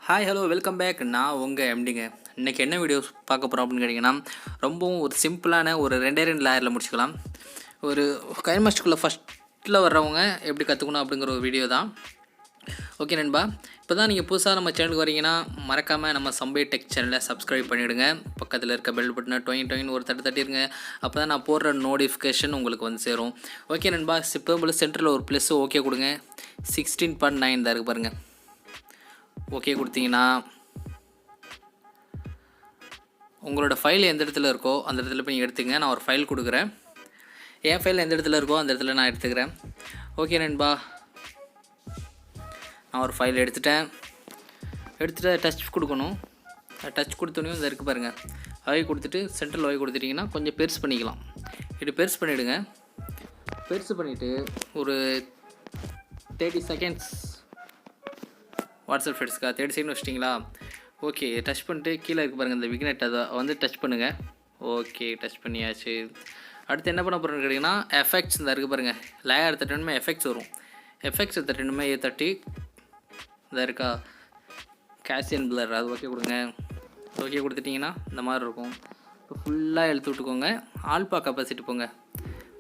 Hi hello welcome back. நான் உங்கள் எம்டிங்க. இன்றைக்கி என்ன வீடியோஸ் பார்க்க போகிறோம் அப்படின்னு கேட்டிங்கன்னா, ரொம்பவும் ஒரு சிம்பிளான ஒரு 2 லேயரில் முடிச்சுக்கலாம். ஒரு கைன்மாஸ்டருக்குள்ளே ஃபஸ்ட்டில் வர்றவங்க எப்படி கற்றுக்கணும் அப்படிங்கிற ஒரு வீடியோ தான். ஓகே நண்பா, இப்போ தான் நீங்கள் புதுசாக நம்ம சேனலுக்கு வரீங்கன்னா மறக்காமல் நம்ம சம்பைடெக் சேனலை சப்ஸ்கிரைப் பண்ணிவிடுங்க. பக்கத்தில் இருக்க பெல் பட்டனை டொயின் ஒரு தட்டிடுங்க. அப்போ தான் நான் போடுற நோட்டிஃபிகேஷன் உங்களுக்கு வந்து சேரும். ஓகே நண்பா, இப்போ போல் சென்டரில் ஒரு ப்ளஸ் ஓகே கொடுங்க. 16.9 தான் இருக்குது பாருங்கள். ஓகே கொடுத்தீங்கன்னா உங்களோட ஃபைல் எந்த இடத்துல இருக்கோ அந்த இடத்துல போய் எடுத்துங்க. நான் ஒரு ஃபைல் கொடுக்குறேன். என் ஃபைல் எந்த இடத்துல இருக்கோ அந்த இடத்துல நான் எடுத்துக்கிறேன். ஓகே நண்பா, நான் ஒரு ஃபைல் எடுத்துகிட்டு டச் கொடுக்கணும். டச் கொடுத்தோன்னே இந்த இருக்குது பாருங்கள், அவை கொடுத்துட்டு சென்ட்ரல் அவை கொடுத்துட்டிங்கன்னா கொஞ்சம் பெருசு பண்ணிக்கலாம். இப்படி பெருசு பண்ணிவிடுங்க. பெருசு பண்ணிவிட்டு ஒரு 30 செகண்ட்ஸ் வாட்ஸ்அப் ஃப்ரெண்ட்ஸ்க்கா 30 செகண்ட் வச்சிட்டிங்களா? ஓகே, டச் பண்ணிட்டு கீழே இருக்குது பாருங்கள் இந்த விக்னெட், அதை வந்து டச் பண்ணுங்கள். ஓகே, டச் பண்ணியாச்சு. அடுத்து என்ன பண்ண போகிறோன்னு கேட்டிங்கன்னா, எஃபெக்ட்ஸ் இந்த இருக்குது பாருங்கள், லேயர் தட்டணுமே எஃபெக்ட்ஸ் வரும். எஃபெக்ட்ஸ் தட்டணுமே தட்டி இந்த இருக்கா கேசியன் பிளர், அது ஓகே கொடுங்க. ஓகே கொடுத்துட்டிங்கன்னா இந்த மாதிரி இருக்கும். இப்போ ஃபுல்லாக எழுத்து விட்டுக்கோங்க. ஆல்ஃபா கெப்பாசிட்டி போங்க.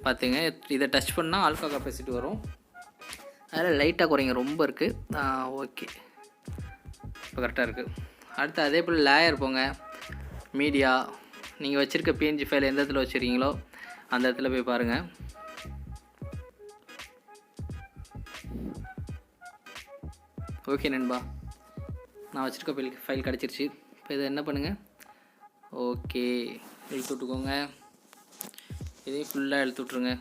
பார்த்துங்க, இதை டச் பண்ணால் ஆல்ஃபா கெப்பாசிட்டி வரும். அதில் லைட்டாக குறைங்க, ரொம்ப இருக்குது. ஓகே, இப்போ கரெக்டாக இருக்குது. அடுத்து அதே போல் லேயர் போங்க. மீடியா, நீங்கள் வச்சுருக்க பிஎன்ஜி ஃபைல் எந்த இடத்துல வச்சுருக்கீங்களோ அந்த இடத்துல போய் பாருங்கள். ஓகே நண்பா, நான் வச்சுருக்க ஃபைல் கிடச்சிருச்சு. இப்போ இதை என்ன பண்ணுங்கள், ஓகே இழுத்து விட்டுக்கோங்க. இதையும் ஃபுல்லாக இழுத்து விட்ருங்க.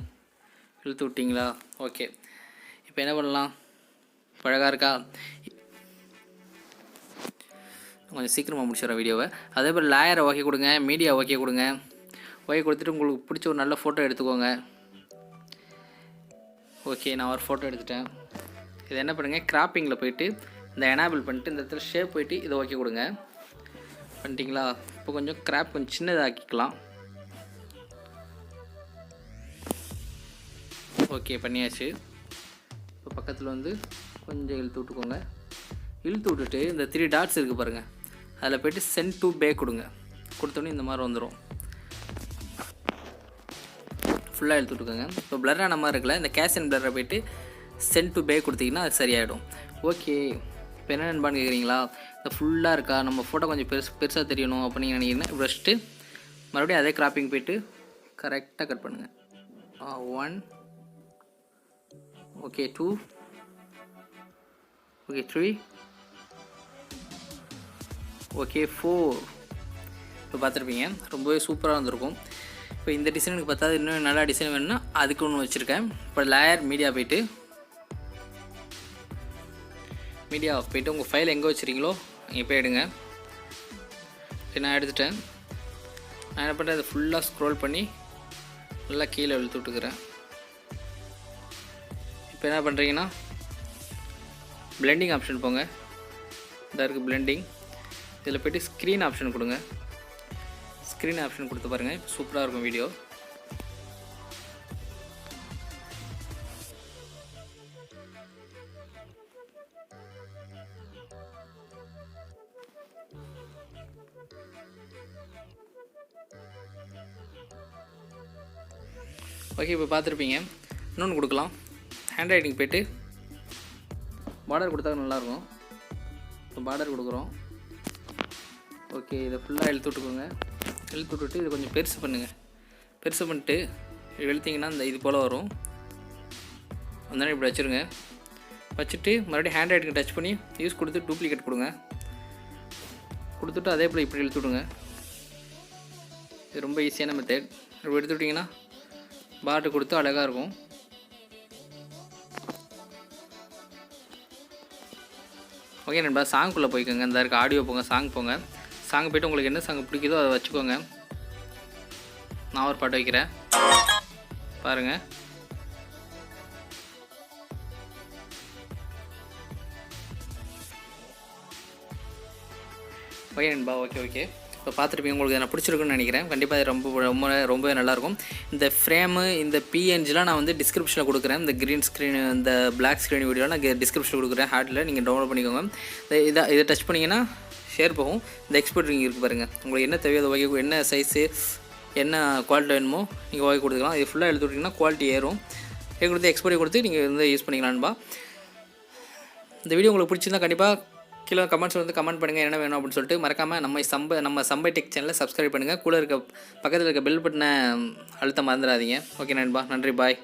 இழுத்து விட்டிங்களா? ஓகே, இப்போ என்ன பண்ணலாம், அழகாக இருக்கா? கொஞ்சம் சீக்கிரமாக முடிச்சிடறேன் வீடியோவை. அதே போல் லேயரை ஓகே கொடுங்க, மீடியா ஓகே கொடுங்க. ஓகே கொடுத்துட்டு உங்களுக்கு பிடிச்ச ஒரு நல்ல ஃபோட்டோ எடுத்துக்கோங்க. ஓகே, நான் ஒரு ஃபோட்டோ எடுத்துட்டேன். இதை என்ன பண்ணுங்கள், கிராப்பிங்கில் போய்ட்டு இந்த எனேபிள் பண்ணிட்டு இந்த இடத்துல ஷேப் போய்ட்டு இதை ஓகே கொடுங்க. பண்ணிட்டீங்களா? இப்போ கொஞ்சம் கிராப் கொஞ்சம் சின்னதாக்கிக்கலாம். ஓகே பண்ணியாச்சு. இப்போ பக்கத்தில் வந்து கொஞ்சம் இழுத்து விட்டுக்கோங்க. இழுத்து விட்டுட்டு இந்த 3 டாட்ஸ் இருக்குது பாருங்கள், அதில் போய்ட்டு சென்ட் டு பேக் கொடுங்க. கொடுத்தோன்னே இந்த மாதிரி வந்துடும். ஃபுல்லாக இழுத்து விட்டுக்கோங்க. இப்போ பிளரான மாதிரி இருக்குல்ல, இந்த கேஷன் பிளரை போய்ட்டு சென்ட் டு பேக் கொடுத்தீங்கன்னா அது சரியாயிடும். ஓகே, இப்போ என்ன நண்பான்னு கேட்குறீங்களா? இந்த ஃபுல்லாக இருக்கா, நம்ம ஃபோட்டோ கொஞ்சம் பெருசாக தெரியணும் அப்படின்னு நீங்கள் நினைக்கிறீங்கன்னா இப்படி வச்சுட்டு மறுபடியும் அதே கிராப்பிங் போய்ட்டு கரெக்டாக கட் பண்ணுங்கள். 1, ஓகே 2, ஓகே 3, ஓகே 4. இப்போ பார்த்துருப்பீங்க, ரொம்பவே சூப்பராக வந்திருக்கும். இப்போ இந்த டிசைனுக்கு பார்த்தாது இன்னும் நல்லா டிசைன் வேணும்னா அதுக்கு ஒன்று வச்சுருக்கேன். இப்போ லேயர் மீடியா போய்ட்டு உங்கள் ஃபைல் எங்கே வச்சுருக்கீங்களோ அங்கே போய் எடுங்க. நான் எடுத்துட்டேன். நான் என்ன பண்ணுறேன், அதை ஃபுல்லாக ஸ்க்ரோல் பண்ணி நல்லா கீழே இழுத்து விட்டுக்கிறேன். இப்போ என்ன பண்ணுறீங்கன்னா பிளெண்டிங் ஆப்ஷன் போங்க. இதாக இருக்குது பிளெண்டிங். இதில் போய்ட்டு ஸ்க்ரீன் ஆப்ஷன் கொடுங்க. ஸ்க்ரீன் ஆப்ஷன் கொடுத்து பாருங்கள், சூப்பராக இருக்கும் வீடியோ. ஓகே, இப்போ பார்த்துருப்பீங்க. இன்னொன்று கொடுக்கலாம். ஹேண்ட் ரைட்டிங் போய்ட்டு பார்டர் கொடுத்தா நல்லாயிருக்கும். இப்போ பார்டர் கொடுக்குறோம். ஓகே, இதை ஃபுல்லாக இழுத்து விட்டுக்கோங்க. இழுத்து விட்டுட்டு இதை கொஞ்சம் பெருசு பண்ணுங்கள். பெருசு பண்ணிட்டு இழுத்திங்கன்னா இந்த இது போல் வரும். அதனால் இப்படி வச்சுருங்க. வச்சுட்டு மறுபடியும் ஹேண்ட் ரைட்டிங் டச் பண்ணி யூஸ் கொடுத்து டூப்ளிகேட் கொடுங்க. கொடுத்துட்டு அதே போல் இப்படி இழுத்து விடுங்க. இது ரொம்ப ஈஸியான மெத்தட். இப்படி எடுத்து விட்டிங்கன்னா பார்டர் கொடுத்து அழகாக இருக்கும். ஓகே நண்பா, சாங்குள்ளே போய்க்கோங்க. இந்த இருக்க ஆடியோ போங்க, சாங் போங்க. சாங் போய்ட்டு உங்களுக்கு என்ன சாங் பிடிக்குதோ அதை வச்சுக்கோங்க. நான் ஒரு பாட்டு வைக்கிறேன் பாருங்கள். ஓகே நண்பா, ஓகே இப்போ பார்த்துருப்பீங்க, உங்களுக்கு நான் பிடிச்சிருக்குன்னு நினைக்கிறேன். கண்டிப்பாக இது ரொம்பவே நல்லாயிருக்கும். இந்த ஃப்ரேமு இந்த பிஎன்ஜிலாம் நான் வந்து டிஸ்கிரிப்ஷனில் கொடுக்குறேன். இந்த க்ரீன் ஸ்க்ரீன் இந்த பிளாக் ஸ்க்ரீன் வீடியோலாம் நான் டிஸ்கிரிப்ஷனில் கொடுக்குறேன். ஹார்டில் நீங்கள் டவுன்லோட் பண்ணிக்கோங்க. இதை டச் பண்ணிங்கன்னா ஷேர் போகும். இந்த எக்ஸ்போர்ட் ரிங் இருக்குது பாருங்கள், உங்களுக்கு என்ன தேவையோ அதை வகை, என்ன சைஸு என்ன குவாலிட்டி வேணுமோ நீங்கள் வாங்கி கொடுத்துக்கலாம். இது ஃபுல்லாக எழுதி விட்டிங்கன்னா குவாலிட்டி ஏறும். கொடுத்து எக்ஸ்போர்ட் கொடுத்து நீங்கள் வந்து யூஸ் பண்ணிக்கலான்பா. இந்த வீடியோ உங்களுக்கு பிடிச்சிருந்தா கண்டிப்பாக கீழே கமெண்ட்ஸ் வந்து கமெண்ட் பண்ணுங்கள் என்ன வேணும் அப்படின்னு சொல்லிட்டு. மறக்காமல் நம்ம சம்பைடெக் சேனலை சப்ஸ்கிரைப் பண்ணுங்கள். கூட இருக்க பக்கத்தில் இருக்க பெல் பட்டனை அழுத்த மறந்துடாதீங்க. ஓகே நண்பா, நன்றி, பாய்.